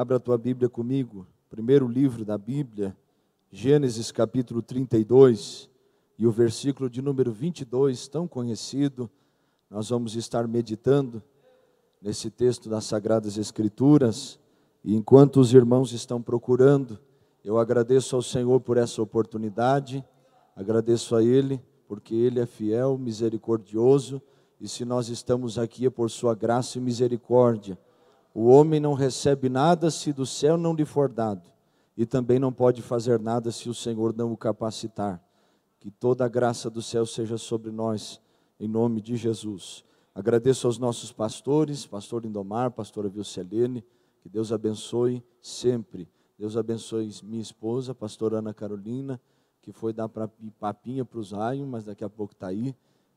Abra a tua Bíblia comigo, primeiro livro da Bíblia, Gênesis capítulo 32, e o versículo de número 22, tão conhecido. Nós vamos estar meditando nesse texto das Sagradas Escrituras, e enquanto os irmãos estão procurando, eu agradeço ao Senhor por essa oportunidade, agradeço a Ele, porque Ele é fiel, misericordioso, e se nós estamos aqui é por sua graça e misericórdia. O homem não recebe nada se do céu não lhe for dado, e também não pode fazer nada se o Senhor não o capacitar. Que toda a graça do céu seja sobre nós, em nome de Jesus. Agradeço aos nossos pastores, pastor Lindomar, pastora Vilcelene, que Deus abençoe sempre. Deus abençoe minha esposa, pastora Ana Carolina, que foi dar papinha para o Zaio, mas daqui a pouco está aí.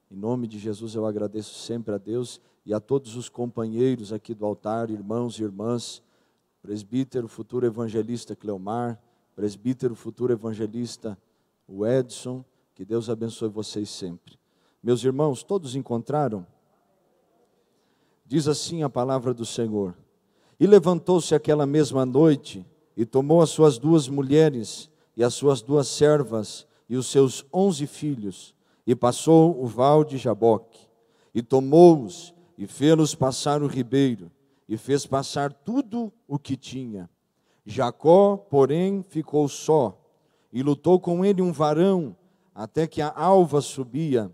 Em nome de Jesus eu agradeço sempre a Deus e a todos os companheiros aqui do altar, irmãos e irmãs, presbítero, futuro evangelista Cleomar, presbítero, futuro evangelista o Edson, que Deus abençoe vocês sempre. Meus irmãos, todos encontraram? Diz assim a palavra do Senhor: E levantou-se aquela mesma noite, e tomou as suas 2 mulheres, e as suas 2 servas, e os seus 11 filhos, e passou o val de Jaboque, e tomou-os, e fê-los passar o ribeiro, e fez passar tudo o que tinha. Jacó, porém, ficou só, e lutou com ele um varão, até que a alva subia,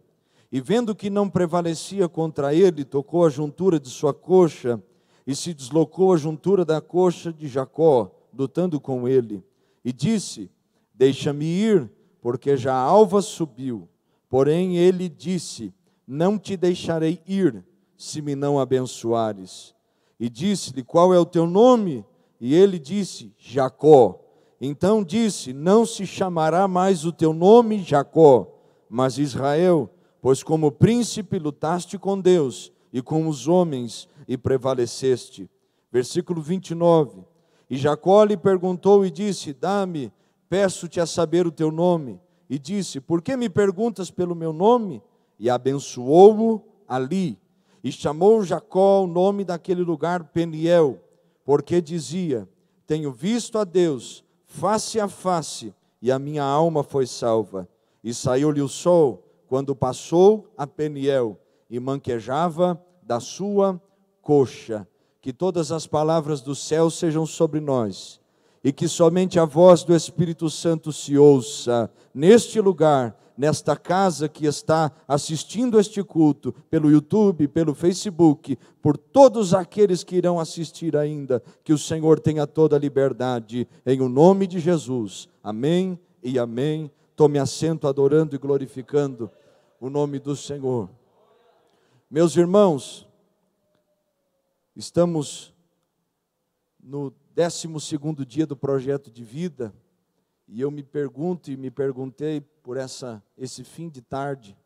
e vendo que não prevalecia contra ele, tocou a juntura de sua coxa, e se deslocou a juntura da coxa de Jacó, lutando com ele, e disse: Deixa-me ir, porque já a alva subiu. Porém ele disse: Não te deixarei ir, se me não abençoares. E disse-lhe: Qual é o teu nome? E ele disse: Jacó. Então disse: Não se chamará mais o teu nome Jacó, mas Israel, pois como príncipe lutaste com Deus e com os homens e prevaleceste. Versículo 29. E Jacó lhe perguntou e disse: Dá-me, peço-te a saber o teu nome. E disse: Por que me perguntas pelo meu nome? E abençoou-o ali. E chamou Jacó o nome daquele lugar Peniel, porque dizia: Tenho visto a Deus face a face, e a minha alma foi salva. E saiu-lhe o sol, quando passou a Peniel, e manquejava da sua coxa. Que todas as palavras do céu sejam sobre nós, e que somente a voz do Espírito Santo se ouça neste lugar, nesta casa que está assistindo este culto, pelo YouTube, pelo Facebook, por todos aqueles que irão assistir ainda, que o Senhor tenha toda a liberdade, em o nome de Jesus. Amém e amém. Tome assento adorando e glorificando o nome do Senhor. Meus irmãos, estamos no 12º dia do projeto de vida, e eu me pergunto e me perguntei por esse fim de tarde,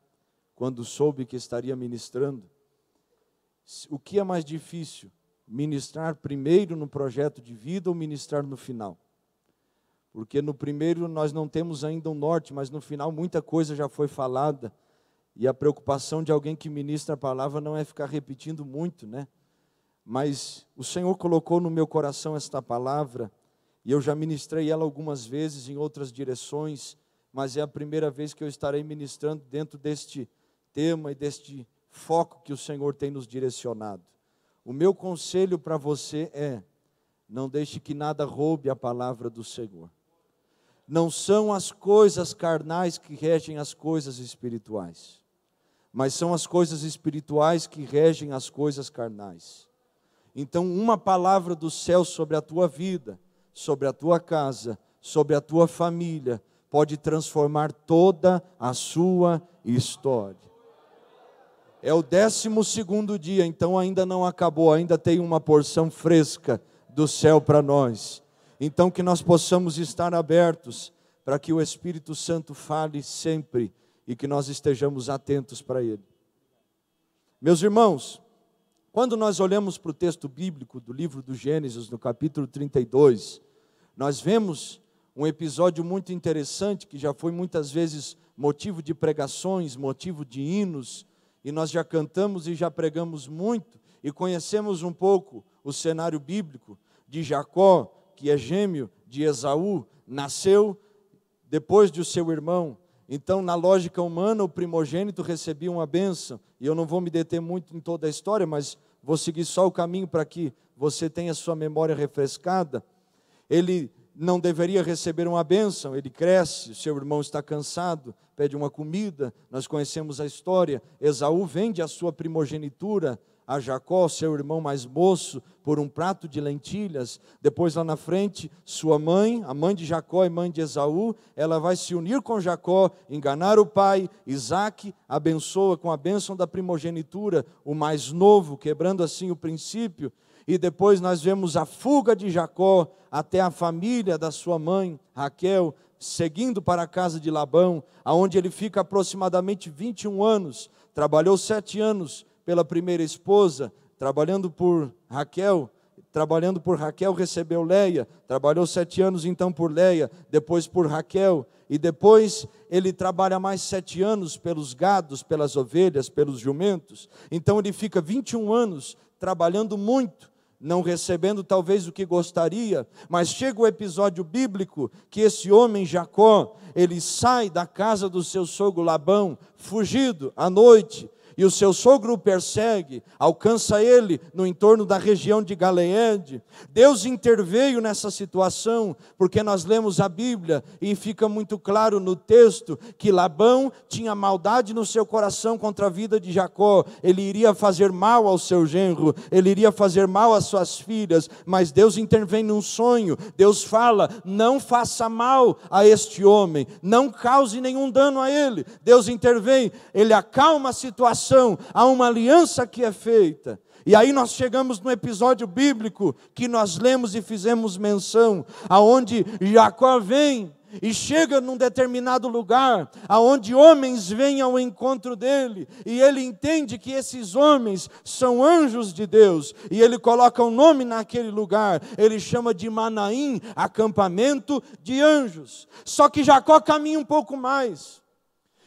quando soube que estaria ministrando, o que é mais difícil, ministrar primeiro no projeto de vida ou ministrar no final? Porque no primeiro nós não temos ainda um norte, mas no final muita coisa já foi falada, e a preocupação de alguém que ministra a palavra não é ficar repetindo muito, né? Mas o Senhor colocou no meu coração esta palavra, e eu já ministrei ela algumas vezes em outras direções, mas é a primeira vez que eu estarei ministrando dentro deste tema e deste foco que o Senhor tem nos direcionado. O meu conselho para você é: não deixe que nada roube a palavra do Senhor. Não são as coisas carnais que regem as coisas espirituais, mas são as coisas espirituais que regem as coisas carnais. Então, uma palavra do céu sobre a tua vida, sobre a tua casa, sobre a tua família, pode transformar toda a sua história. É o 12º dia, então ainda não acabou, ainda tem uma porção fresca do céu para nós. Então que nós possamos estar abertos para que o Espírito Santo fale sempre e que nós estejamos atentos para Ele. Meus irmãos, quando nós olhamos para o texto bíblico do livro do Gênesis, no capítulo 32, nós vemos um episódio muito interessante, que já foi muitas vezes motivo de pregações, motivo de hinos, e nós já cantamos e já pregamos muito, e conhecemos um pouco o cenário bíblico, de Jacó, que é gêmeo de Esaú, nasceu depois de seu irmão. Então, na lógica humana, o primogênito recebia uma bênção. E eu não vou me deter muito em toda a história, mas vou seguir só o caminho para que você tenha sua memória refrescada. Ele não deveria receber uma bênção, ele cresce, seu irmão está cansado, pede uma comida, nós conhecemos a história. Esaú vende a sua primogenitura a Jacó, seu irmão mais moço, por um prato de lentilhas. Depois lá na frente, sua mãe, a mãe de Jacó e mãe de Esaú, ela vai se unir com Jacó, enganar o pai. Isaque abençoa com a bênção da primogenitura o mais novo, quebrando assim o princípio. E depois nós vemos a fuga de Jacó até a família da sua mãe, Raquel, seguindo para a casa de Labão, aonde ele fica aproximadamente 21 anos. Trabalhou 7 anos pela primeira esposa, trabalhando por Raquel, recebeu Leia, trabalhou 7 anos então por Leia, depois por Raquel, e depois ele trabalha mais 7 anos pelos gados, pelas ovelhas, pelos jumentos. Então ele fica 21 anos trabalhando muito, não recebendo talvez o que gostaria, mas chega o episódio bíblico que esse homem Jacó, ele sai da casa do seu sogro Labão, fugido à noite, e o seu sogro o persegue, alcança ele no entorno da região de Galeede. Deus interveio nessa situação, porque nós lemos a Bíblia e fica muito claro no texto que Labão tinha maldade no seu coração contra a vida de Jacó. Ele iria fazer mal ao seu genro, ele iria fazer mal às suas filhas, mas Deus intervém num sonho. Deus fala: não faça mal a este homem, não cause nenhum dano a ele. Deus intervém, ele acalma a situação, há uma aliança que é feita. E aí nós chegamos no episódio bíblico que nós lemos e fizemos menção, aonde Jacó vem e chega num determinado lugar, aonde homens vêm ao encontro dele, e ele entende que esses homens são anjos de Deus, e ele coloca um nome naquele lugar, ele chama de Manaim, acampamento de anjos. Só que Jacó caminha um pouco mais,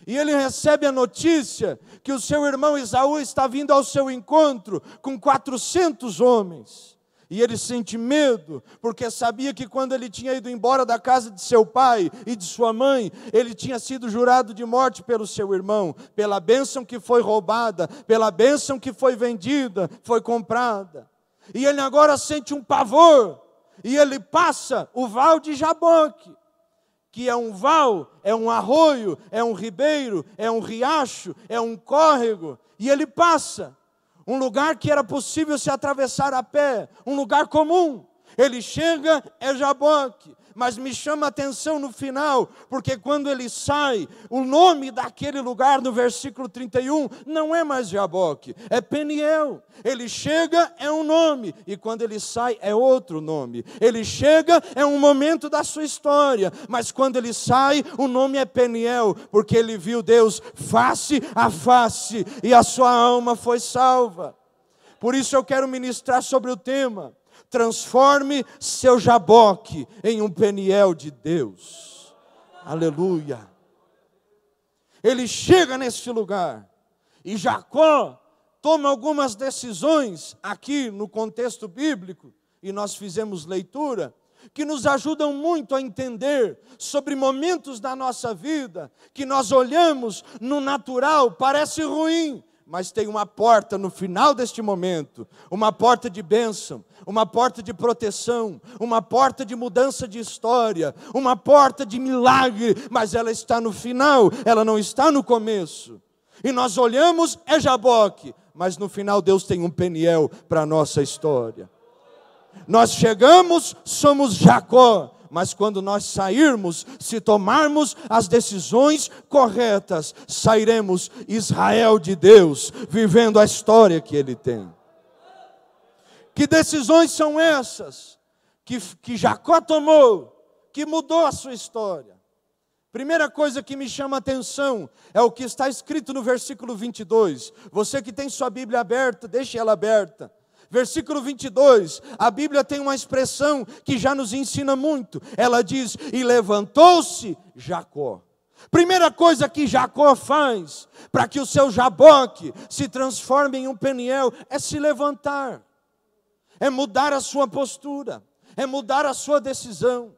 e ele recebe a notícia que o seu irmão Esaú está vindo ao seu encontro com 400 homens. E ele sente medo, porque sabia que quando ele tinha ido embora da casa de seu pai e de sua mãe, ele tinha sido jurado de morte pelo seu irmão, pela bênção que foi roubada, pela bênção que foi vendida, foi comprada. E ele agora sente um pavor, e ele passa o val de Jaboque, que é um val, é um arroio, é um ribeiro, é um riacho, é um córrego, e ele passa um lugar que era possível se atravessar a pé, um lugar comum. Ele chega, é Jaboque, mas me chama a atenção no final, porque quando ele sai, o nome daquele lugar no versículo 31 não é mais Jaboque, é Peniel. Ele chega, é um nome, e quando ele sai, é outro nome. Ele chega, é um momento da sua história, mas quando ele sai, o nome é Peniel, porque ele viu Deus face a face, e a sua alma foi salva. Por isso eu quero ministrar sobre o tema: transforme seu Jaboque em um Peniel de Deus. Aleluia. Ele chega nesse lugar, e Jacó toma algumas decisões aqui no contexto bíblico, e nós fizemos leitura, que nos ajudam muito a entender sobre momentos da nossa vida, que nós olhamos no natural, parece ruim, mas tem uma porta no final deste momento, uma porta de bênção, uma porta de proteção, uma porta de mudança de história, uma porta de milagre, mas ela está no final, ela não está no começo. E nós olhamos, é Jaboque, mas no final Deus tem um Peniel para a nossa história. Nós chegamos, somos Jacó, mas quando nós sairmos, se tomarmos as decisões corretas, sairemos Israel de Deus, vivendo a história que Ele tem. Que decisões são essas que Jacó tomou, que mudou a sua história? Primeira coisa que me chama a atenção é o que está escrito no versículo 22. Você que tem sua Bíblia aberta, deixe ela aberta. Versículo 22, a Bíblia tem uma expressão que já nos ensina muito. Ela diz: e levantou-se Jacó. Primeira coisa que Jacó faz para que o seu Jaboque se transforme em um Peniel é se levantar, é mudar a sua postura. é mudar a sua decisão,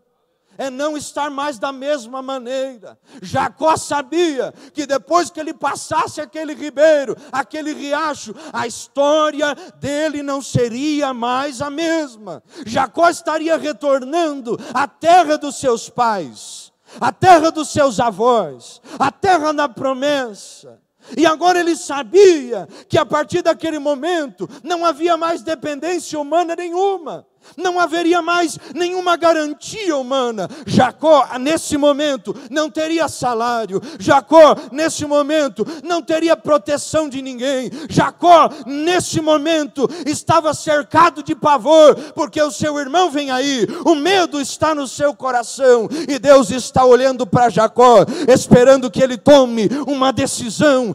é não estar mais da mesma maneira. Jacó sabia que depois que ele passasse aquele ribeiro, aquele riacho, a história dele não seria mais a mesma. Jacó estaria retornando à terra dos seus pais, à terra dos seus avós, à terra da promessa. E agora ele sabia que a partir daquele momento não havia mais dependência humana nenhuma. Não haveria mais nenhuma garantia humana. Jacó, nesse momento, não teria salário. Jacó, nesse momento, não teria proteção de ninguém. Jacó, nesse momento, estava cercado de pavor, porque o seu irmão vem aí. O medo está no seu coração. E Deus está olhando para Jacó, esperando que ele tome uma decisão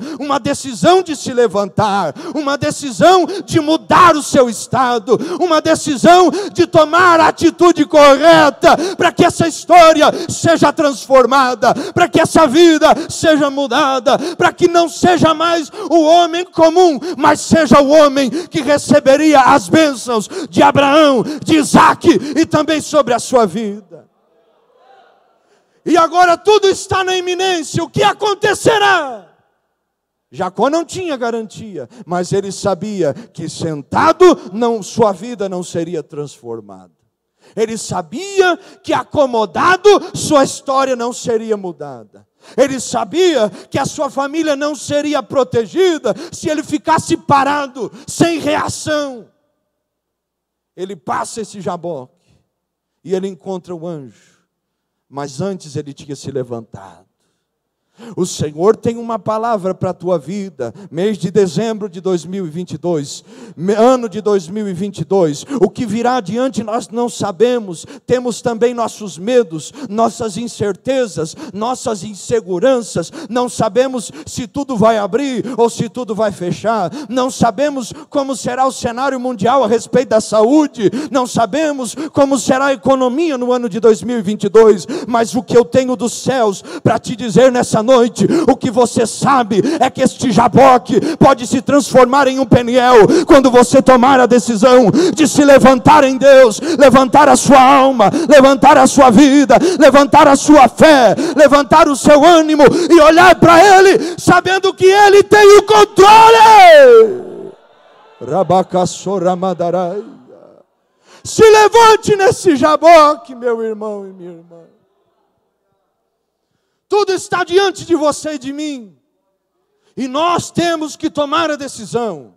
de se levantar, uma decisão de mudar o seu estado, uma decisão de tomar a atitude correta, para que essa história seja transformada, para que essa vida seja mudada, para que não seja mais o homem comum, mas seja o homem que receberia as bênçãos de Abraão, de Isaac e também sobre a sua vida. E agora tudo está na iminência. O que acontecerá? Jacó não tinha garantia, mas ele sabia que sentado sua vida não seria transformada. Ele sabia que acomodado sua história não seria mudada. Ele sabia que a sua família não seria protegida se ele ficasse parado, sem reação. Ele passa esse Jaboque e ele encontra o anjo, mas antes ele tinha se levantado. O Senhor tem uma palavra para a tua vida, mês de dezembro de 2022, ano de 2022, o que virá adiante nós não sabemos, temos também nossos medos, nossas incertezas, nossas inseguranças, não sabemos se tudo vai abrir ou se tudo vai fechar, não sabemos como será o cenário mundial a respeito da saúde, não sabemos como será a economia no ano de 2022, mas o que eu tenho dos céus para te dizer nessa noite, o que você sabe é que este Jaboque pode se transformar em um Peniel quando você tomar a decisão de se levantar em Deus, levantar a sua alma, levantar a sua vida, levantar a sua fé, levantar o seu ânimo e olhar para Ele, sabendo que Ele tem o controle. Rabacaçoramadarai. Se levante nesse Jaboque, meu irmão e minha irmã. Tudo está diante de você e de mim. E nós temos que tomar a decisão.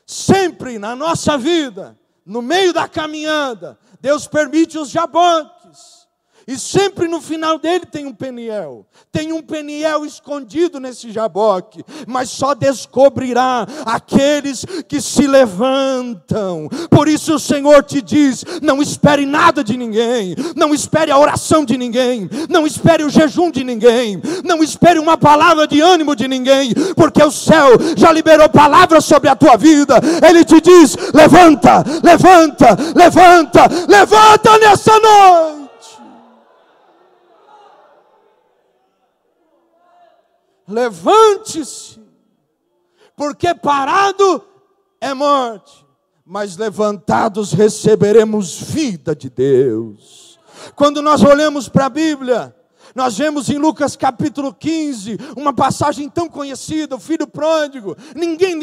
Sempre na nossa vida, no meio da caminhada, Deus permite os Jaboques. E sempre no final dele tem um Peniel. Tem um Peniel escondido nesse Jaboque. Mas só descobrirá aqueles que se levantam. Por isso o Senhor te diz, não espere nada de ninguém. Não espere a oração de ninguém. Não espere o jejum de ninguém. Não espere uma palavra de ânimo de ninguém. Porque o céu já liberou palavras sobre a tua vida. Ele te diz, levanta, levanta, levanta, levanta nessa noite. Levante-se, porque parado é morte, mas levantados receberemos vida de Deus. Quando nós olhamos para a Bíblia, nós vemos em Lucas capítulo 15, uma passagem tão conhecida, o filho pródigo, ninguém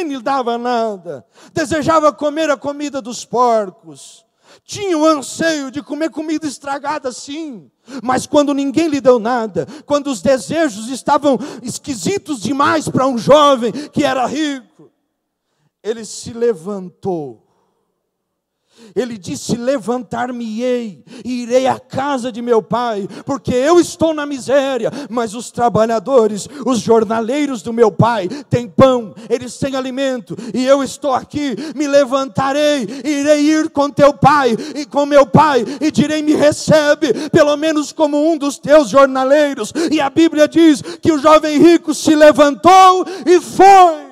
lhe dava nada, desejava comer a comida dos porcos, tinha o anseio de comer comida estragada sim, mas quando ninguém lhe deu nada, quando os desejos estavam esquisitos demais para um jovem que era rico, ele se levantou. Ele disse, levantar-me-ei e irei à casa de meu pai, porque eu estou na miséria, mas os trabalhadores, os jornaleiros do meu pai, têm pão, eles têm alimento, e eu estou aqui, me levantarei, irei ir com teu pai, e com meu pai, e direi, me recebe, pelo menos como um dos teus jornaleiros, e a Bíblia diz, que o jovem rico se levantou e foi.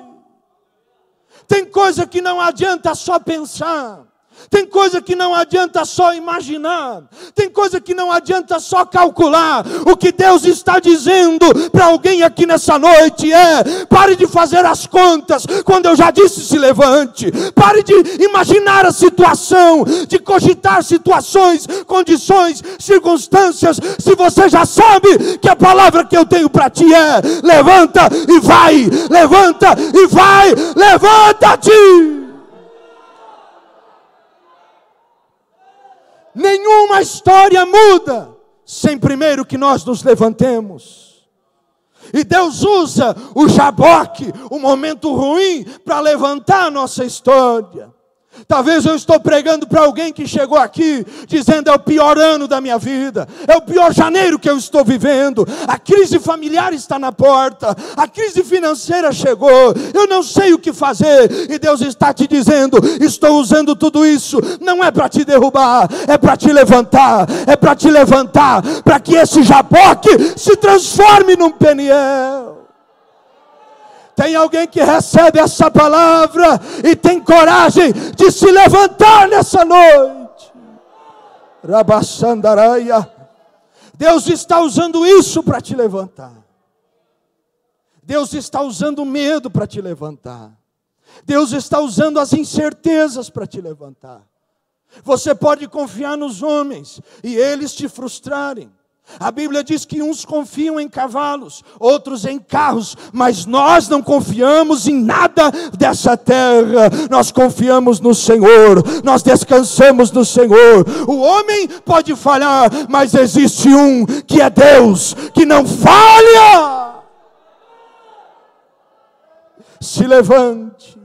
Tem coisa que não adianta só pensar. Tem coisa que não adianta só imaginar. Tem coisa que não adianta só calcular. O que Deus está dizendo para alguém aqui nessa noite é: pare de fazer as contas, quando eu já disse se levante. Pare de imaginar a situação, de cogitar situações, condições, circunstâncias, se você já sabe que a palavra que eu tenho para ti é: levanta e vai, levanta e vai, levanta-te. Nenhuma história muda sem primeiro que nós nos levantemos. E Deus usa o Jaboque, o momento ruim, para levantar a nossa história. Talvez eu estou pregando para alguém que chegou aqui dizendo: é o pior ano da minha vida, é o pior janeiro que eu estou vivendo, a crise familiar está na porta, a crise financeira chegou, eu não sei o que fazer. E Deus está te dizendo: estou usando tudo isso, não é para te derrubar, é para te levantar, é para te levantar, para que esse Jaboque se transforme num Peniel. Tem alguém que recebe essa palavra e tem coragem de se levantar nessa noite? Rabassandaraia. Deus está usando isso para te levantar. Deus está usando o medo para te levantar. Deus está usando as incertezas para te levantar. Você pode confiar nos homens e eles te frustrarem. A Bíblia diz que uns confiam em cavalos, outros em carros, mas nós não confiamos em nada dessa terra. Nós confiamos no Senhor, nós descansamos no Senhor. O homem pode falhar, mas existe um que é Deus, que não falha. Se levante.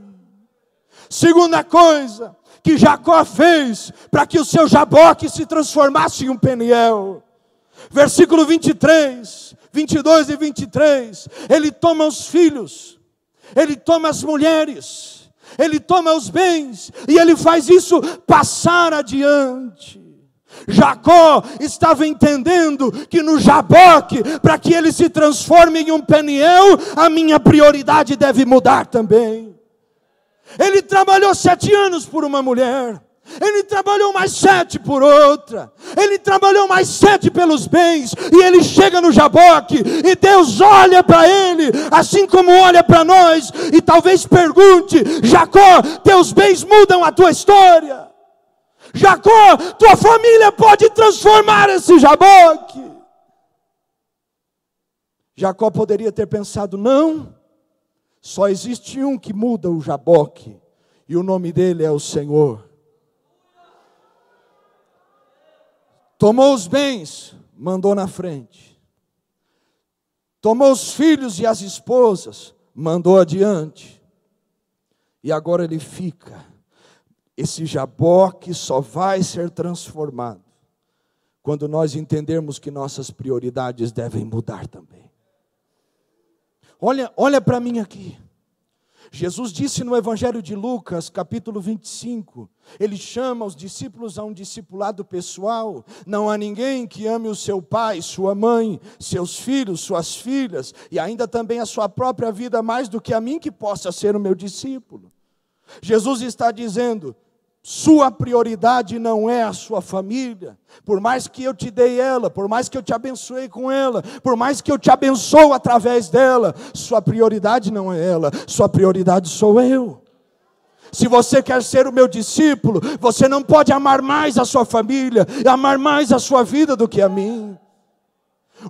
Segunda coisa que Jacó fez para que o seu Jaboque se transformasse em um Peniel. Versículo 23, 22 e 23, ele toma os filhos, ele toma as mulheres, ele toma os bens, e ele faz isso passar adiante. Jacó estava entendendo que no Jaboque, para que ele se transforme em um Peniel, a minha prioridade deve mudar também. Ele trabalhou 7 anos por uma mulher. Ele trabalhou mais 7 por outra. Ele trabalhou mais 7 pelos bens. E ele chega no Jaboque. E Deus olha para ele, assim como olha para nós. E talvez pergunte: Jacó, teus bens mudam a tua história? Jacó, tua família pode transformar esse Jaboque? Jacó poderia ter pensado: não, só existe um que muda o Jaboque. E o nome dele é o Senhor. Tomou os bens, mandou na frente. Tomou os filhos e as esposas, mandou adiante. E agora ele fica. Esse Jaboque só vai ser transformado quando nós entendermos que nossas prioridades devem mudar também. Olha para mim aqui. Jesus disse no Evangelho de Lucas, capítulo 25, ele chama os discípulos a um discipulado pessoal. Não há ninguém que ame o seu pai, sua mãe, seus filhos, suas filhas, e ainda também a sua própria vida mais do que a mim, que possa ser o meu discípulo. Jesus está dizendo: sua prioridade não é a sua família. Por mais que eu te dei ela, por mais que eu te abençoei com ela, por mais que eu te abençoo através dela, sua prioridade não é ela, sua prioridade sou eu. Se você quer ser o meu discípulo, você não pode amar mais a sua família, amar mais a sua vida do que a mim.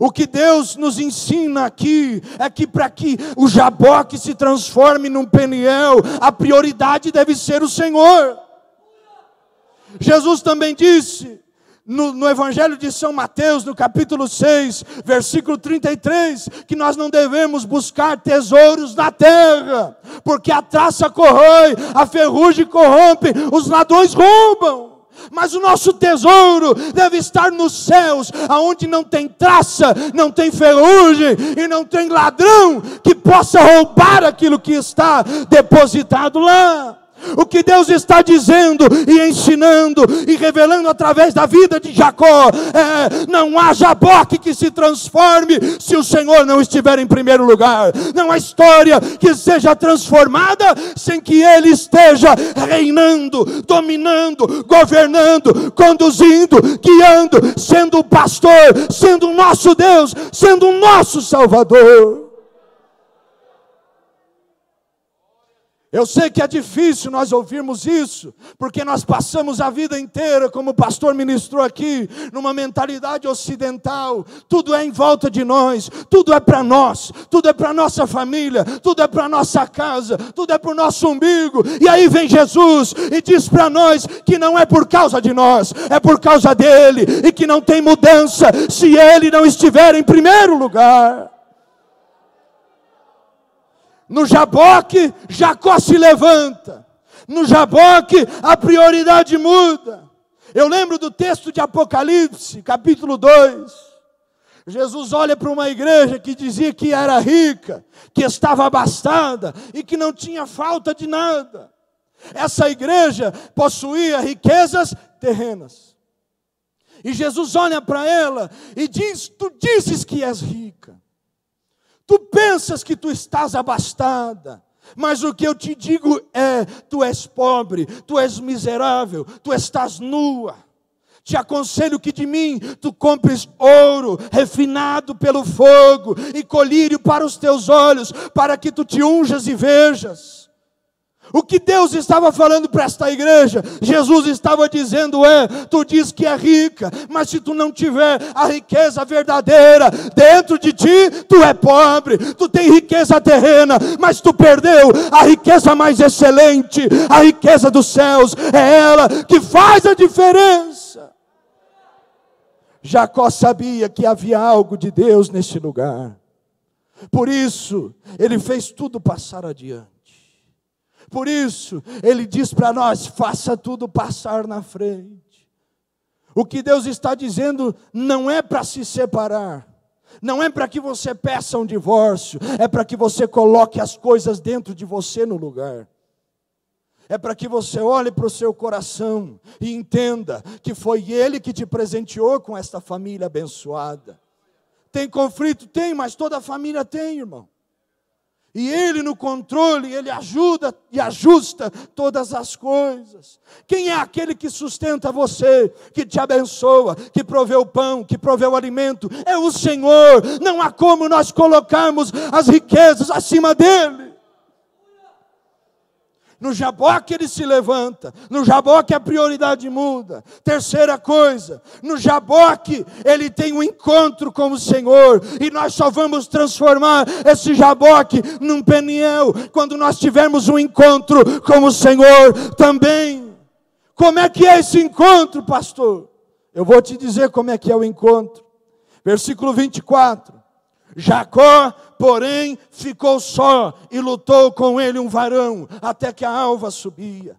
O que Deus nos ensina aqui é que para que o Jaboque se transforme num Peniel, a prioridade deve ser o Senhor. Jesus também disse no Evangelho de São Mateus, no capítulo 6, versículo 33, que nós não devemos buscar tesouros na terra, porque a traça corrói, a ferrugem corrompe, os ladrões roubam. Mas o nosso tesouro deve estar nos céus, aonde não tem traça, não tem ferrugem e não tem ladrão que possa roubar aquilo que está depositado lá. O que Deus está dizendo e ensinando e revelando através da vida de Jacó não há Jaboque que se transforme se o Senhor não estiver em primeiro lugar. Não há história que seja transformada sem que Ele esteja reinando, dominando, governando, conduzindo, guiando, sendo o pastor, sendo o nosso Deus, sendo o nosso Salvador. Eu sei que é difícil nós ouvirmos isso, porque nós passamos a vida inteira, como o pastor ministrou aqui, numa mentalidade ocidental. Tudo é em volta de nós, tudo é para nós, tudo é para nossa família, tudo é para nossa casa, tudo é para o nosso umbigo. E aí vem Jesus e diz para nós que não é por causa de nós, é por causa dele, e que não tem mudança se ele não estiver em primeiro lugar. No Jaboque, Jacó se levanta. No Jaboque, a prioridade muda. Eu lembro do texto de Apocalipse, capítulo 2. Jesus olha para uma igreja que dizia que era rica, que estava abastada e que não tinha falta de nada. Essa igreja possuía riquezas terrenas. E Jesus olha para ela e diz: tu dizes que és rica. Tu pensas que tu estás abastada, mas o que eu te digo é, tu és pobre, tu és miserável, tu estás nua. Te aconselho que de mim tu compres ouro refinado pelo fogo e colírio para os teus olhos, para que tu te unjas e vejas. O que Deus estava falando para esta igreja, Jesus estava dizendo tu diz que é rica, mas se tu não tiver a riqueza verdadeira dentro de ti, tu é pobre. Tu tem riqueza terrena, mas tu perdeu a riqueza mais excelente, a riqueza dos céus. É ela que faz a diferença. Jacó sabia que havia algo de Deus nesse lugar. Por isso, ele fez tudo passar adiante. Por isso, ele diz para nós: faça tudo passar na frente. O que Deus está dizendo não é para se separar, não é para que você peça um divórcio, é para que você coloque as coisas dentro de você no lugar. É para que você olhe para o seu coração e entenda que foi Ele que te presenteou com esta família abençoada. Tem conflito? Tem, mas toda a família tem, irmão. E Ele no controle, Ele ajuda e ajusta todas as coisas. Quem é aquele que sustenta você, que te abençoa, que provê o pão, que provê o alimento? É o Senhor. Não há como nós colocarmos as riquezas acima dEle. No Jaboque ele se levanta. No Jaboque a prioridade muda. Terceira coisa, no Jaboque ele tem um encontro com o Senhor. E nós só vamos transformar esse Jaboque num Peniel quando nós tivermos um encontro com o Senhor também. Como é que é esse encontro, pastor? Eu vou te dizer como é que é o encontro. Versículo 24. Jacó, porém, ficou só e lutou com ele um varão, até que a alva subia.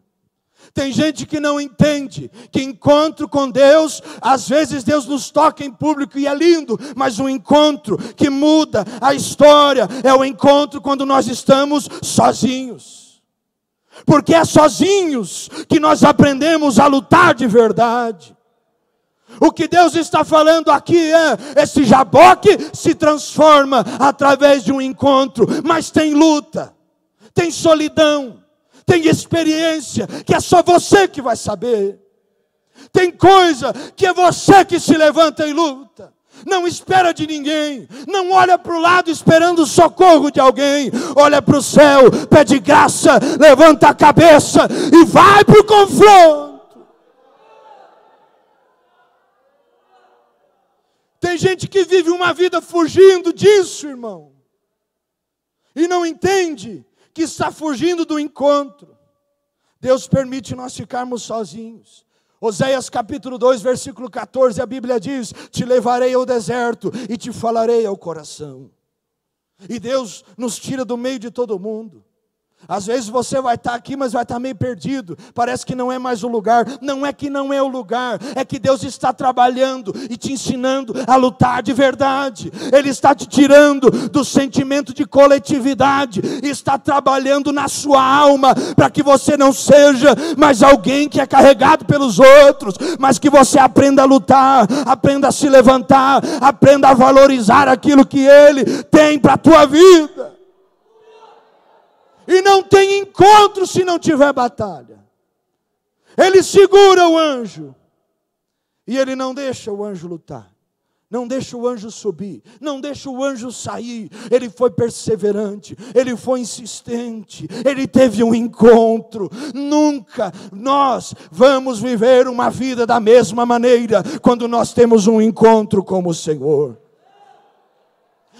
Tem gente que não entende que encontro com Deus, às vezes Deus nos toca em público e é lindo, mas um encontro que muda a história é o encontro quando nós estamos sozinhos. Porque é sozinhos que nós aprendemos a lutar de verdade. O que Deus está falando aqui esse Jaboque se transforma através de um encontro, mas tem luta, tem solidão, tem experiência que é só você que vai saber. Tem coisa que é você que se levanta e luta. Não espera de ninguém, não olha para o lado esperando o socorro de alguém. Olha para o céu, pede graça, levanta a cabeça e vai para o confronto. Tem gente que vive uma vida fugindo disso, irmão. E não entende que está fugindo do encontro. Deus permite nós ficarmos sozinhos. Oséias capítulo 2, versículo 14, a Bíblia diz: te levarei ao deserto e te falarei ao coração. E Deus nos tira do meio de todo mundo. Às vezes você vai estar aqui, mas vai estar meio perdido. Parece que não é mais o lugar. Não é que não é o lugar. É que Deus está trabalhando e te ensinando a lutar de verdade. Ele está te tirando do sentimento de coletividade. E está trabalhando na sua alma. Para que você não seja mais alguém que é carregado pelos outros. Mas que você aprenda a lutar. Aprenda a se levantar. Aprenda a valorizar aquilo que Ele tem para a tua vida. E não tem encontro se não tiver batalha. Ele segura o anjo. E ele não deixa o anjo lutar. Não deixa o anjo subir. Não deixa o anjo sair. Ele foi perseverante. Ele foi insistente. Ele teve um encontro. Nunca nós vamos viver uma vida da mesma maneira quando nós temos um encontro com o Senhor.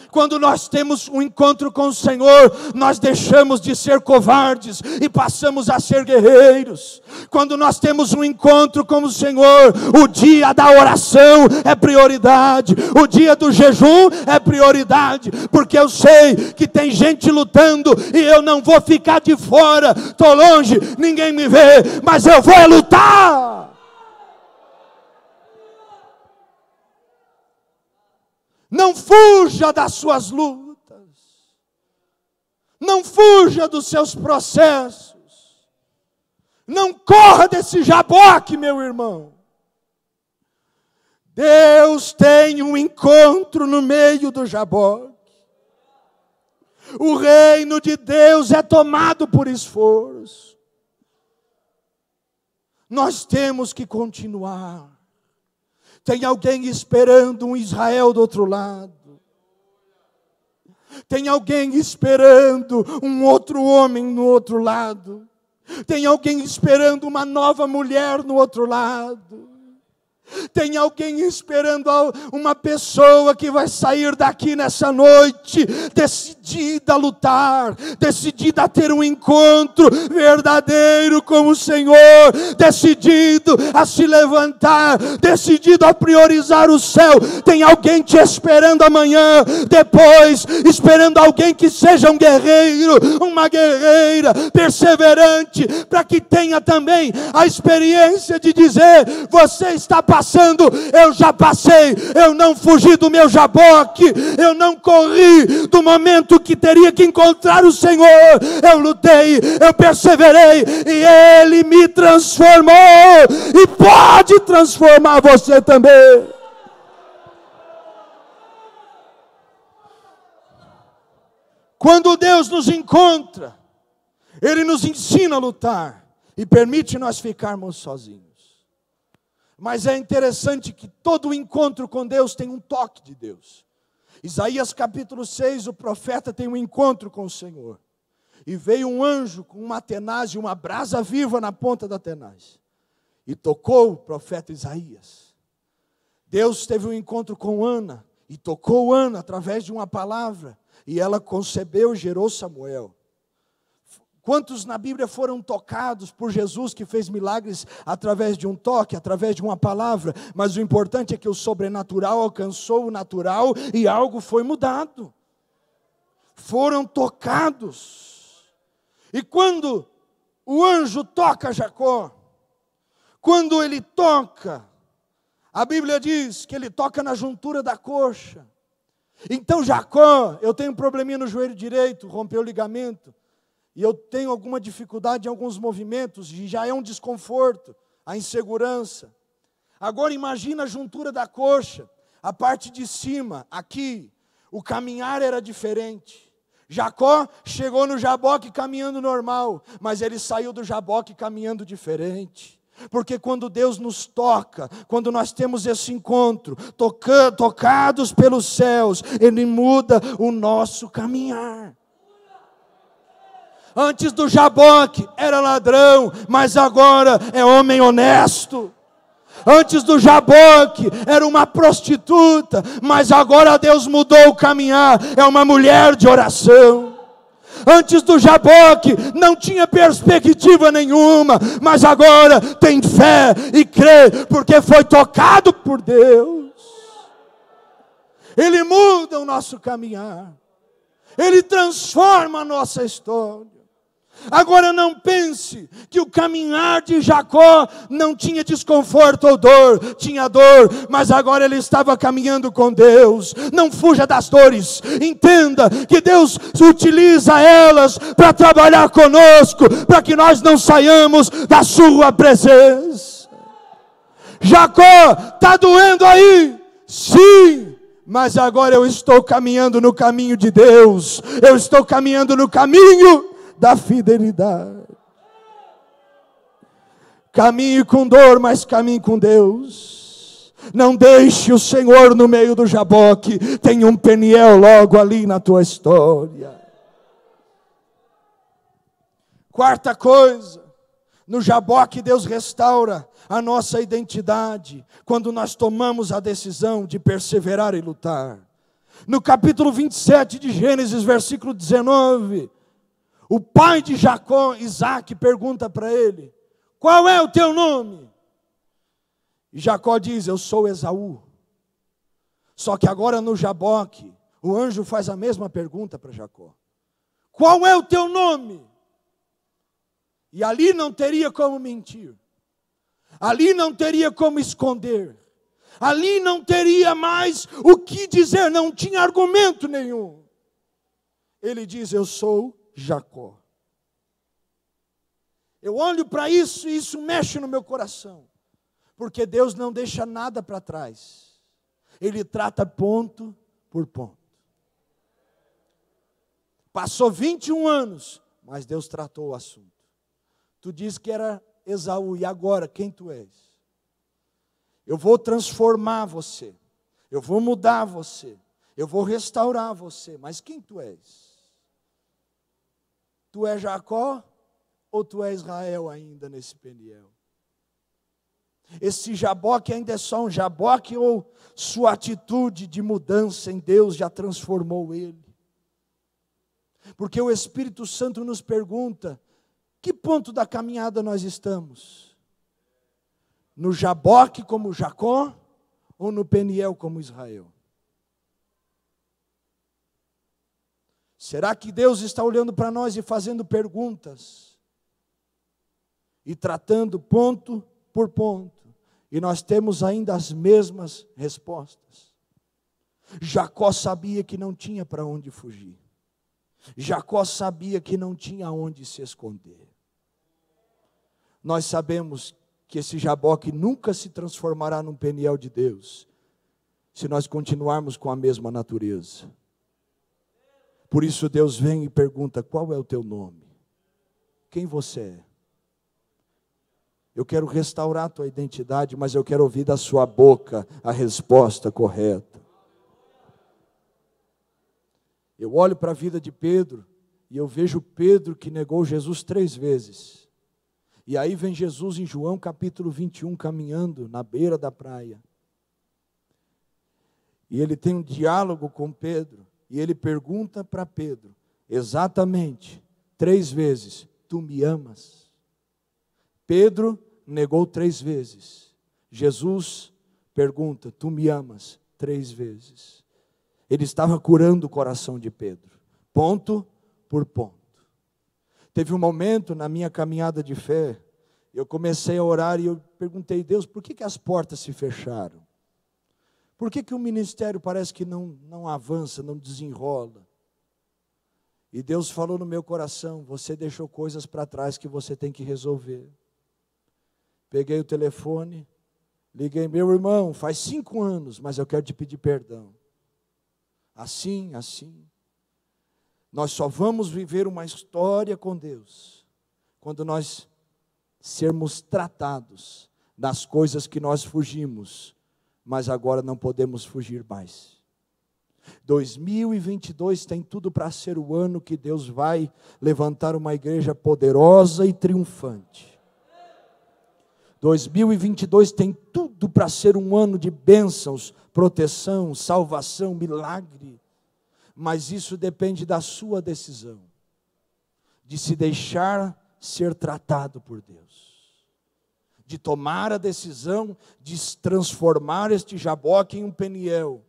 Quando nós temos um encontro com o Senhor, nós deixamos de ser covardes e passamos a ser guerreiros. Quando nós temos um encontro com o Senhor, o dia da oração é prioridade, o dia do jejum é prioridade, porque eu sei que tem gente lutando e eu não vou ficar de fora. Estou longe, ninguém me vê, mas eu vou lutar. Não fuja das suas lutas. Não fuja dos seus processos. Não corra desse jaboque, meu irmão. Deus tem um encontro no meio do jaboque. O reino de Deus é tomado por esforço. Nós temos que continuar. Tem alguém esperando um Israel do outro lado. Tem alguém esperando um outro homem no outro lado. Tem alguém esperando uma nova mulher no outro lado. Tem alguém esperando uma pessoa que vai sair daqui nessa noite, decidida a lutar, decidida a ter um encontro verdadeiro com o Senhor, decidido a se levantar, decidido a priorizar o céu. Tem alguém te esperando amanhã, depois, esperando alguém que seja um guerreiro, uma guerreira, perseverante, para que tenha também a experiência de dizer: você está passando, eu já passei, eu não fugi do meu jaboque, eu não corri do momento que teria que encontrar o Senhor, eu lutei, eu perseverei, e Ele me transformou, e pode transformar você também. Quando Deus nos encontra, Ele nos ensina a lutar, e permite nós ficarmos sozinhos. Mas é interessante que todo encontro com Deus tem um toque de Deus. Isaías capítulo 6, o profeta tem um encontro com o Senhor. E veio um anjo com uma tenaz e uma brasa viva na ponta da tenaz. E tocou o profeta Isaías. Deus teve um encontro com Ana. E tocou Ana através de uma palavra. E ela concebeu e gerou Samuel. Quantos na Bíblia foram tocados por Jesus, que fez milagres através de um toque, através de uma palavra? Mas o importante é que o sobrenatural alcançou o natural e algo foi mudado. Foram tocados. E quando o anjo toca Jacó, quando ele toca, a Bíblia diz que ele toca na juntura da coxa. Então Jacó, eu tenho um probleminha no joelho direito, rompeu o ligamento. E eu tenho alguma dificuldade em alguns movimentos, e já é um desconforto, a insegurança. Agora imagina a juntura da coxa, a parte de cima, aqui, o caminhar era diferente. Jacó chegou no jaboque caminhando normal, mas ele saiu do jaboque caminhando diferente. Porque quando Deus nos toca, quando nós temos esse encontro, tocados pelos céus, Ele muda o nosso caminhar. Antes do jaboque era ladrão, mas agora é homem honesto. Antes do jaboque era uma prostituta, mas agora Deus mudou o caminhar, é uma mulher de oração. Antes do jaboque não tinha perspectiva nenhuma, mas agora tem fé e crê, porque foi tocado por Deus. Ele muda o nosso caminhar, Ele transforma a nossa história. Agora não pense que o caminhar de Jacó não tinha desconforto ou dor, tinha dor, mas agora ele estava caminhando com Deus. Não fuja das dores, entenda que Deus utiliza elas para trabalhar conosco, para que nós não saiamos da sua presença. Jacó, está doendo aí? Sim. Mas agora eu estou caminhando no caminho de Deus, eu estou caminhando no caminho da fidelidade. Caminhe com dor, mas caminhe com Deus. Não deixe o Senhor no meio do Jaboque. Tem um Peniel logo ali na tua história. Quarta coisa, no Jaboque Deus restaura a nossa identidade, quando nós tomamos a decisão de perseverar e lutar. No capítulo 27 de Gênesis, versículo 19, o pai de Jacó, Isaac, pergunta para ele: qual é o teu nome? E Jacó diz: eu sou Esaú. Só que agora no Jaboque, o anjo faz a mesma pergunta para Jacó: qual é o teu nome? E ali não teria como mentir, ali não teria como esconder, ali não teria mais o que dizer, não tinha argumento nenhum. Ele diz: eu sou Jacó. Eu olho para isso e isso mexe no meu coração, porque Deus não deixa nada para trás, Ele trata ponto por ponto. Passou 21 anos, mas Deus tratou o assunto. Tu diz que era Esaú, e agora quem tu és? Eu vou transformar você, eu vou mudar você, eu vou restaurar você, mas quem tu és? Tu és Jacó ou tu és Israel ainda nesse Peniel? Esse Jaboque ainda é só um Jaboque, ou sua atitude de mudança em Deus já transformou ele? Porque o Espírito Santo nos pergunta: que ponto da caminhada nós estamos? No Jaboque como Jacó ou no Peniel como Israel? Será que Deus está olhando para nós e fazendo perguntas e tratando ponto por ponto, e nós temos ainda as mesmas respostas? Jacó sabia que não tinha para onde fugir. Jacó sabia que não tinha onde se esconder. Nós sabemos que esse Jaboque nunca se transformará num Peniel de Deus, se nós continuarmos com a mesma natureza. Por isso Deus vem e pergunta: qual é o teu nome? Quem você é? Eu quero restaurar a tua identidade, mas eu quero ouvir da sua boca a resposta correta. Eu olho para a vida de Pedro e eu vejo Pedro que negou Jesus 3 vezes. E aí vem Jesus em João capítulo 21, caminhando na beira da praia. E ele tem um diálogo com Pedro. E ele pergunta para Pedro, exatamente 3 vezes: tu me amas? Pedro negou 3 vezes. Jesus pergunta: tu me amas? 3 vezes. Ele estava curando o coração de Pedro, ponto por ponto. Teve um momento na minha caminhada de fé, eu comecei a orar e eu perguntei: Deus, por que as portas se fecharam? Por que o ministério parece que não avança, não desenrola? E Deus falou no meu coração: você deixou coisas para trás que você tem que resolver. Peguei o telefone, liguei: meu irmão, faz 5 anos, mas eu quero te pedir perdão. Assim. Nós só vamos viver uma história com Deus quando nós sermos tratados das coisas que nós fugimos, mas agora não podemos fugir mais. 2022 tem tudo para ser o ano que Deus vai levantar uma igreja poderosa e triunfante. 2022 tem tudo para ser um ano de bênçãos, proteção, salvação, milagre. Mas isso depende da sua decisão, de se deixar ser tratado por Deus, de tomar a decisão de transformar este Jaboque em um Peniel,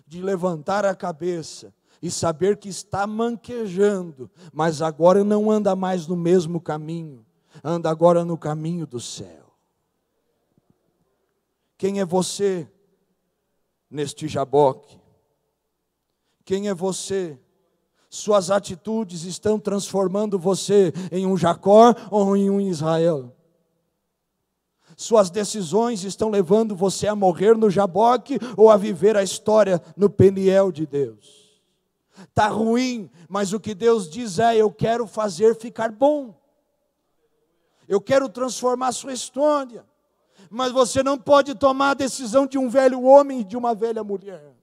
de levantar a cabeça, e saber que está manquejando, mas agora não anda mais no mesmo caminho, anda agora no caminho do céu. Quem é você neste Jaboque? Quem é você? Suas atitudes estão transformando você em um Jacó ou em um Israel? Suas decisões estão levando você a morrer no Jaboque ou a viver a história no Peniel de Deus? Está ruim, mas o que Deus diz é: eu quero fazer ficar bom. Eu quero transformar a sua história. Mas você não pode tomar a decisão de um velho homem e de uma velha mulher.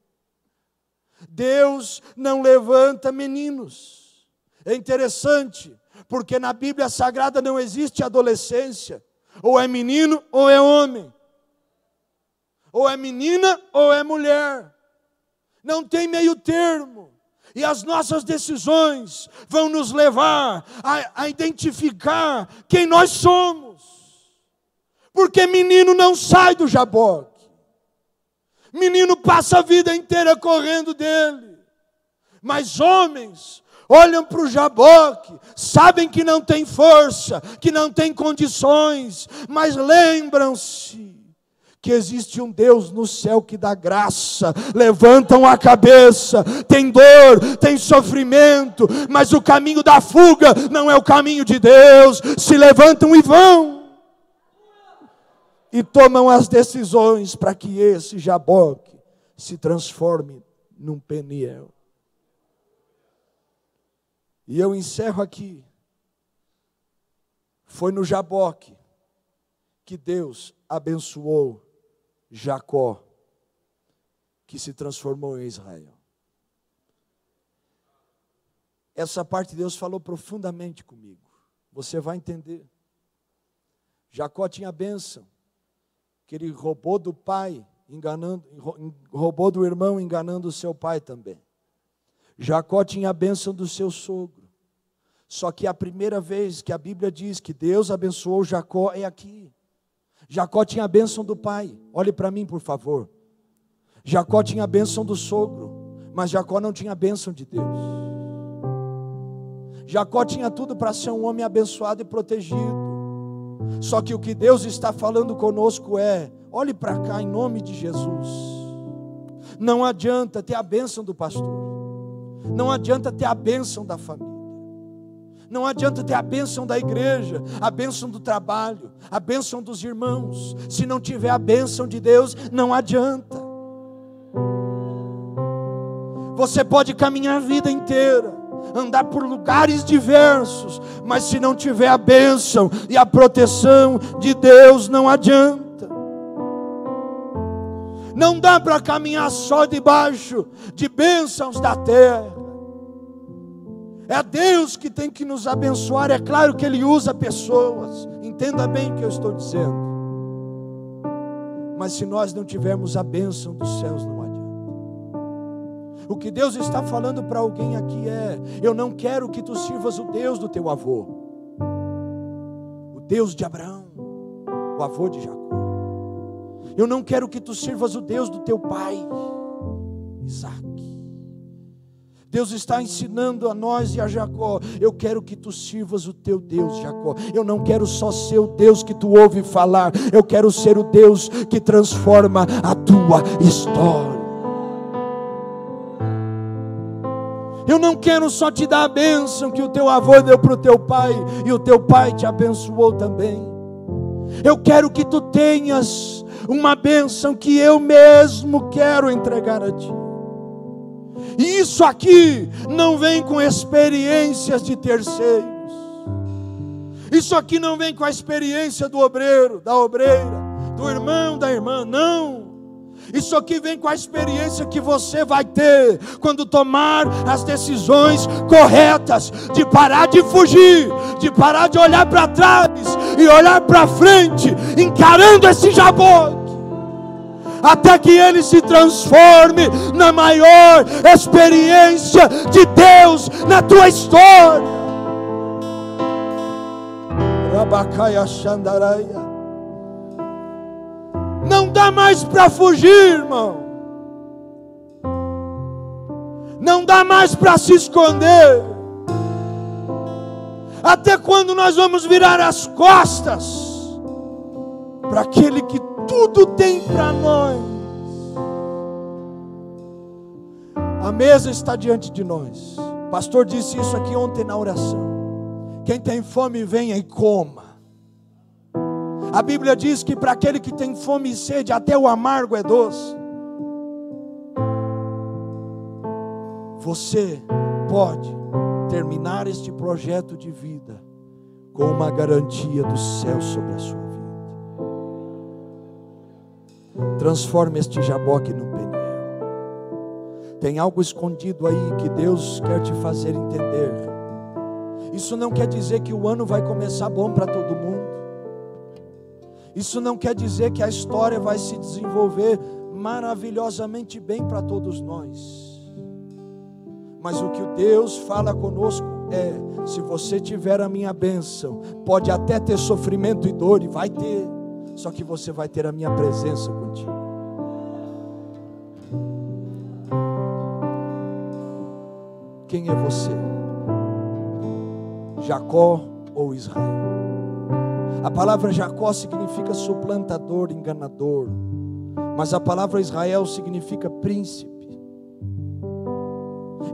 Deus não levanta meninos. É interessante, porque na Bíblia Sagrada não existe adolescência. Ou é menino ou é homem. Ou é menina ou é mulher. Não tem meio termo. E as nossas decisões vão nos levar a identificar quem nós somos. Porque menino não sai do Jaboque. Menino passa a vida inteira correndo dele. Mas homens olham para o Jaboque, sabem que não tem força, que não tem condições, mas lembram-se que existe um Deus no céu que dá graça, levantam a cabeça, tem dor, tem sofrimento, mas o caminho da fuga não é o caminho de Deus, se levantam e vão, e tomam as decisões para que esse Jaboque se transforme num Peniel. E eu encerro aqui. Foi no Jaboque que Deus abençoou Jacó, que se transformou em Israel. Essa parte Deus falou profundamente comigo. Você vai entender. Jacó tinha a bênção, que ele roubou do pai, roubou do irmão, enganando o seu pai também. Jacó tinha a bênção do seu sogro. Só que a primeira vez que a Bíblia diz que Deus abençoou Jacó é aqui. Jacó tinha a bênção do pai. Olhe para mim, por favor. Jacó tinha a bênção do sogro, mas Jacó não tinha a bênção de Deus. Jacó tinha tudo para ser um homem abençoado e protegido. Só que o que Deus está falando conosco é: olhe para cá em nome de Jesus. Não adianta ter a bênção do pastor. Não adianta ter a bênção da família. Não adianta ter a bênção da igreja, a bênção do trabalho, a bênção dos irmãos. Se não tiver a bênção de Deus, não adianta. Você pode caminhar a vida inteira, andar por lugares diversos, mas se não tiver a bênção e a proteção de Deus, não adianta. Não dá para caminhar só debaixo de bênçãos da terra. É Deus que tem que nos abençoar. É claro que Ele usa pessoas. Entenda bem o que eu estou dizendo. Mas se nós não tivermos a bênção dos céus, não adianta. O que Deus está falando para alguém aqui é: eu não quero que tu sirvas o Deus do teu avô, o Deus de Abraão, o avô de Jacó. Eu não quero que tu sirvas o Deus do teu pai, Isaac. Deus está ensinando a nós e a Jacó: eu quero que tu sirvas o teu Deus, Jacó. Eu não quero só ser o Deus que tu ouve falar, eu quero ser o Deus que transforma a tua história. Eu não quero só te dar a bênção que o teu avô deu para o teu pai, e o teu pai te abençoou também. Eu quero que tu tenhas uma bênção que eu mesmo quero entregar a ti. E isso aqui não vem com experiências de terceiros. Isso aqui não vem com a experiência do obreiro, da obreira, do irmão, da irmã, não. Isso aqui vem com a experiência que você vai ter quando tomar as decisões corretas, de parar de fugir, de parar de olhar para trás e olhar para frente, encarando esse Jaboque, até que ele se transforme na maior experiência de Deus na tua história. Rabacaia Xandaraia. Não dá mais para fugir, irmão. Não Não dá mais para se esconder. Até quando nós vamos virar as costas para aquele que tudo tem para nós? A mesa está diante de nós. O pastor disse isso aqui ontem na oração. Quem tem fome, venha e coma. A Bíblia diz que para aquele que tem fome e sede, até o amargo é doce. Você pode terminar este projeto de vida com uma garantia do céu sobre a sua vida. Transforme este jaboque num peniel. Tem algo escondido aí que Deus quer te fazer entender. Isso não quer dizer que o ano vai começar bom para todo mundo. Isso não quer dizer que a história vai se desenvolver maravilhosamente bem para todos nós. Mas o que Deus fala conosco é: se você tiver a minha bênção, pode até ter sofrimento e dor, e vai ter, só que você vai ter a minha presença contigo. Quem é você? Jacó ou Israel? A palavra Jacó significa suplantador, enganador, mas a palavra Israel significa príncipe.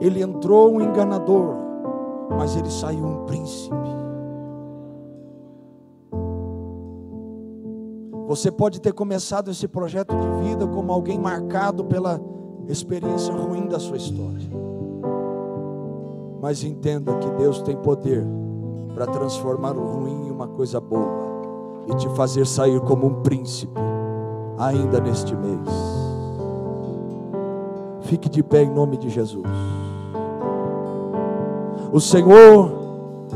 Ele entrou um enganador, mas ele saiu um príncipe. Você pode ter começado esse projeto de vida como alguém marcado pela experiência ruim da sua história, mas entenda que Deus tem poder para transformar o ruim em uma coisa boa e te fazer sair como um príncipe ainda neste mês. Fique de pé em nome de Jesus. O Senhor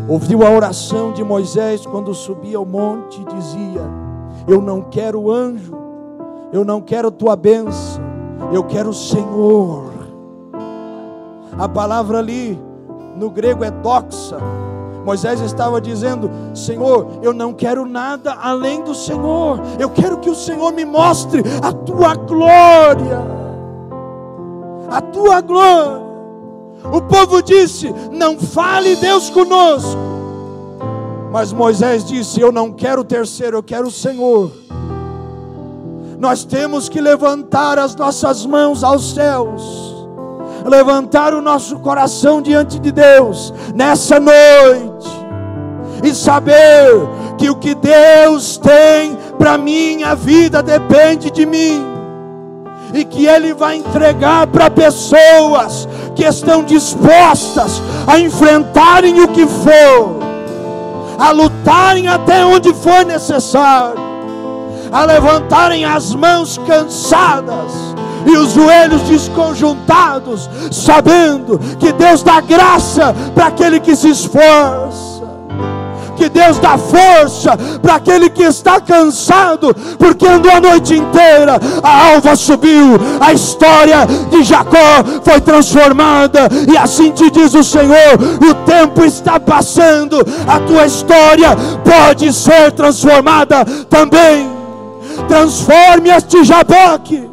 ouviu a oração de Moisés quando subia ao monte e dizia: eu não quero anjo, eu não quero tua bênção, eu quero o Senhor. A palavra ali no grego é doxa. Moisés estava dizendo: Senhor, eu não quero nada além do Senhor, eu quero que o Senhor me mostre a tua glória, a tua glória. O povo disse: não fale Deus conosco. Mas Moisés disse: eu não quero terceiro, eu quero o Senhor. Nós temos que levantar as nossas mãos aos céus, levantar o nosso coração diante de Deus nessa noite e saber que o que Deus tem para minha vida depende de mim, e que Ele vai entregar para pessoas que estão dispostas a enfrentarem o que for, a lutarem até onde for necessário, a levantarem as mãos cansadas e os joelhos desconjuntados, sabendo que Deus dá graça para aquele que se esforça, que Deus dá força para aquele que está cansado, porque andou a noite inteira. A alva subiu, a história de Jacó foi transformada, e assim te diz o Senhor: o tempo está passando, a tua história pode ser transformada também. Transforme este jaboque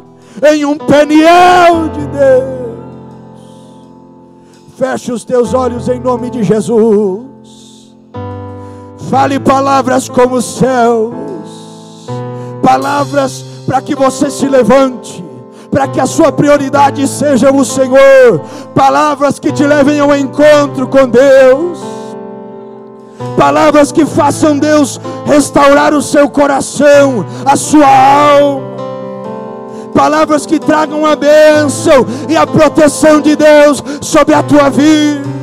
em um peniel de Deus. Feche os teus olhos em nome de Jesus. Fale palavras como os céus, palavras para que você se levante, para que a sua prioridade seja o Senhor, palavras que te levem ao encontro com Deus, palavras que façam Deus restaurar o seu coração, a sua alma, palavras que tragam a bênção e a proteção de Deus sobre a tua vida.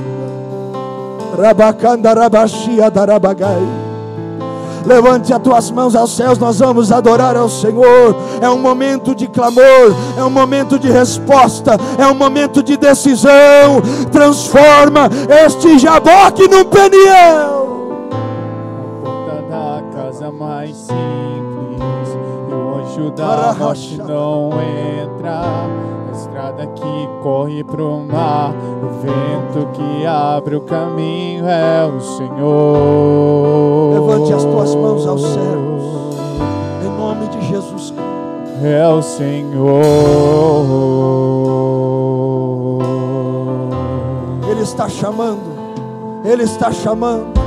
Levante as tuas mãos aos céus, nós vamos adorar ao Senhor. É um momento de clamor, é um momento de resposta, é um momento de decisão. Transforma este jaboque num peniel. A porta da casa mais simples, e o anjo da morte não entra. A estrada que corre pro mar, o vento que abre o caminho é o Senhor. Levante as tuas mãos aos céus, em nome de Jesus. É o Senhor. está chamando. Ele está chamando.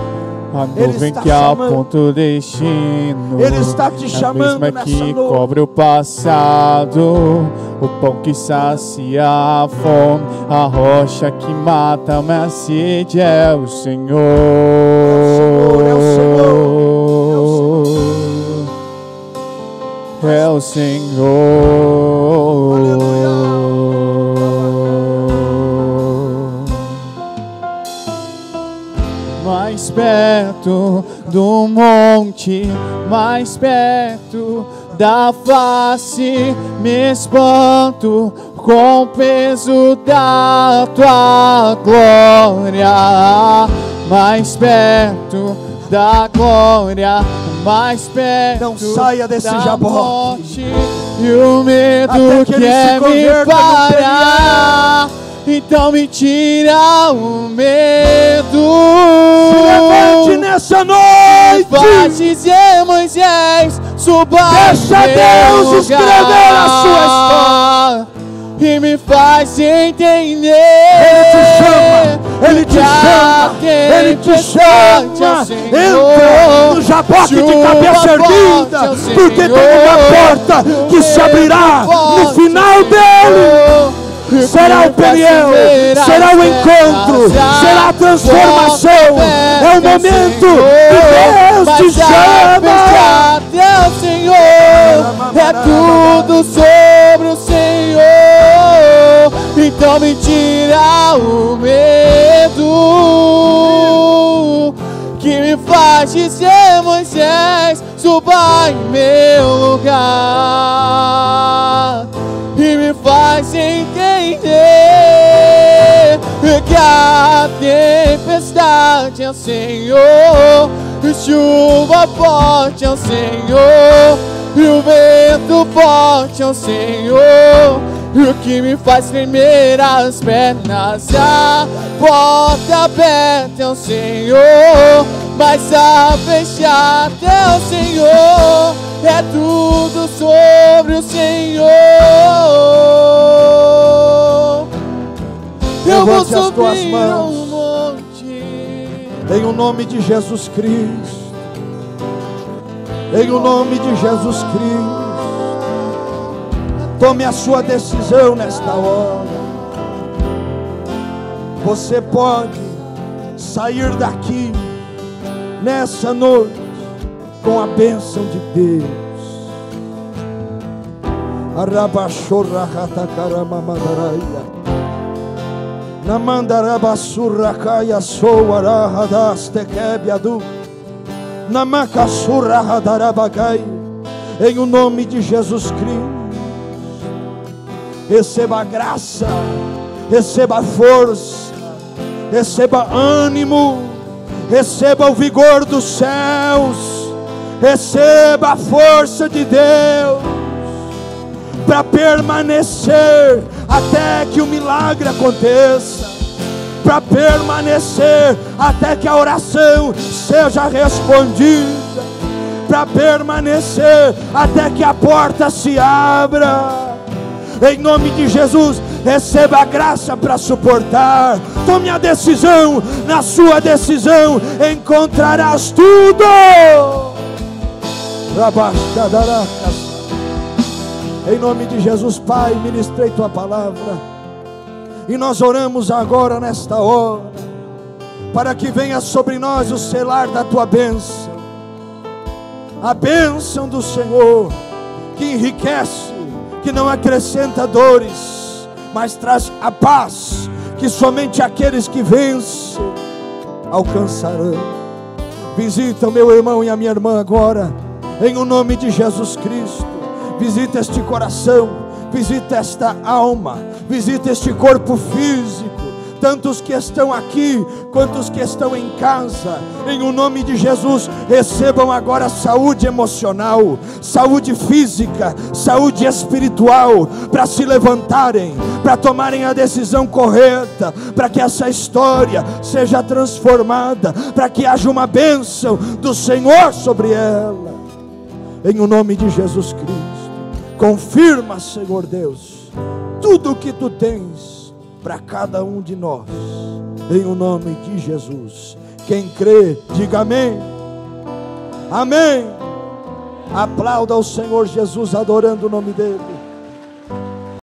A nuvem que aponta o destino, Ele está te chamando a mesma que cobre o passado, o pão que sacia a fome, a rocha que mata a sede é o Senhor. É o Senhor, é o Senhor. Mais perto do monte, mais perto da face, me espanto com o peso da tua glória. Mais perto da glória, mais perto. Não saia desse jaboque e o medo quer me parar. Então me tira o medo. Se levante nessa noite. Faz dizer, Moisés, suba. Deixa Deus escrever a sua história. E me faz entender. Ele te chama. Ele te chama. Entra no jaboque de cabeça erguida, porque tem uma porta que se abrirá no final dele. Será o Peniel, será o encontro, será a transformação. É o momento que Deus te chama. É o Senhor, é tudo sobre o Senhor. Então me tira o medo que me faz dizer, Moisés, suba em meu lugar. E me faz entender que a tempestade é o Senhor, e chuva forte é o Senhor, e o vento forte é o Senhor, e o que me faz tremer as pernas. A porta aberta é o Senhor, mas a fechada é o Senhor. É tudo sobre o Senhor. Eu vou subir ao monte. Em o nome de Jesus Cristo. Em o nome de Jesus Cristo. Tome a sua decisão nesta hora. Você pode sair daqui nessa noite com a bênção de Deus. Arabashorra hatakarama madaraia. Namandarabasurra kaya soara hadas tekebiadu. Namakasurra hadarabagai. Em o nome de Jesus Cristo. Receba graça, receba força, receba ânimo, receba o vigor dos céus, receba a força de Deus para permanecer até que o milagre aconteça, para permanecer até que a oração seja respondida, para permanecer até que a porta se abra. Em nome de Jesus, receba a graça para suportar. Tome a decisão. Na sua decisão encontrarás tudo. Em nome de Jesus, Pai, ministrei tua palavra. E nós oramos agora nesta hora, para que venha sobre nós o selar da tua bênção. A bênção do Senhor, que enriquece, que não acrescenta dores, mas traz a paz, que somente aqueles que vencem alcançarão. Visita o meu irmão e a minha irmã agora, em o nome de Jesus Cristo. Visita este coração, visita esta alma, visita este corpo físico, tantos que estão aqui, quantos que estão em casa. Em o nome de Jesus, recebam agora saúde emocional, saúde física, saúde espiritual, para se levantarem, para tomarem a decisão correta, para que essa história seja transformada, para que haja uma bênção do Senhor sobre ela. Em o nome de Jesus Cristo, confirma, Senhor Deus, tudo o que tu tens para cada um de nós. em o nome de Jesus. Quem crê, diga amém. Amém. Aplauda o Senhor Jesus, adorando o nome dele.